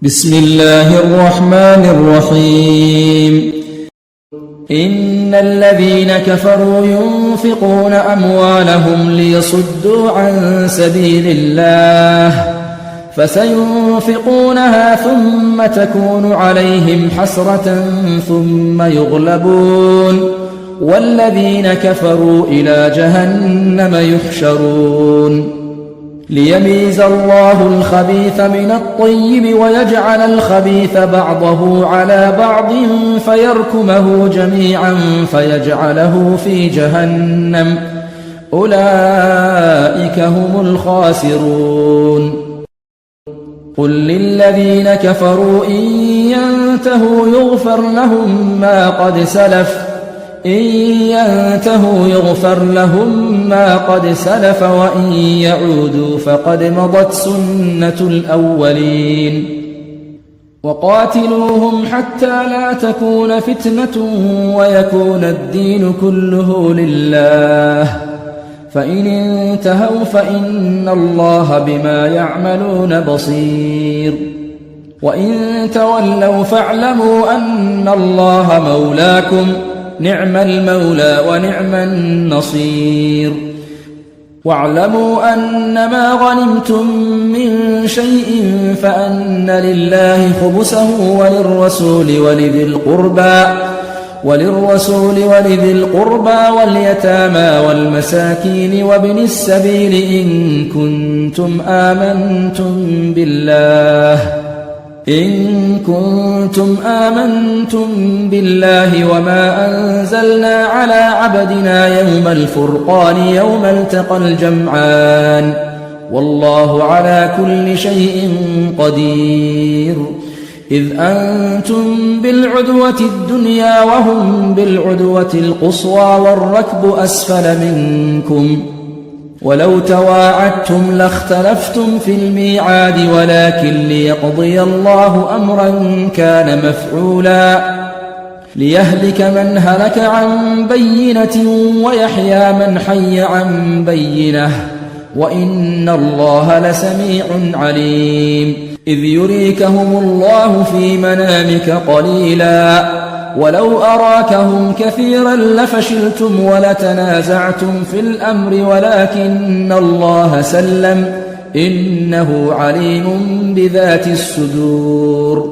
بسم الله الرحمن الرحيم إن الذين كفروا ينفقون أموالهم ليصدوا عن سبيل الله فسينفقونها ثم تكون عليهم حسرة ثم يغلبون والذين كفروا إلى جهنم يحشرون ليميز الله الخبيث من الطيب ويجعل الخبيث بعضه على بعض فيركمه جميعا فيجعله في جهنم أولئك هم الخاسرون قل للذين كفروا إن ينتهوا يغفر لهم ما قد سلف وإن يعودوا فقد مضت سنة الأولين وقاتلوهم حتى لا تكون فتنة ويكون الدين كله لله فإن انتهوا فإن الله بما يعملون بصير وإن تولوا فاعلموا أن الله مولاكم نعم المولى ونعم النصير واعلموا أنما غنمتم من شيء فأن لله خمسه وللرسول ولذي القربى واليتامى والمساكين وابن السبيل إن كنتم آمنتم بالله وما أنزلنا على عبدنا يوم الفرقان يوم التقى الجمعان والله على كل شيء قدير إذ أنتم بالعدوة الدنيا وهم بالعدوة القصوى والركب أسفل منكم ولو تواعدتم لاختلفتم في الميعاد ولكن ليقضي الله أمرا كان مفعولا ليهلك من هلك عن بينة ويحيى من حي عن بينة وإن الله لسميع عليم إذ يريكهم الله في منامك قليلا ولو أراكهم كثيرا لفشلتم ولتنازعتم في الأمر ولكن الله سلم إنه عليم بذات الصدور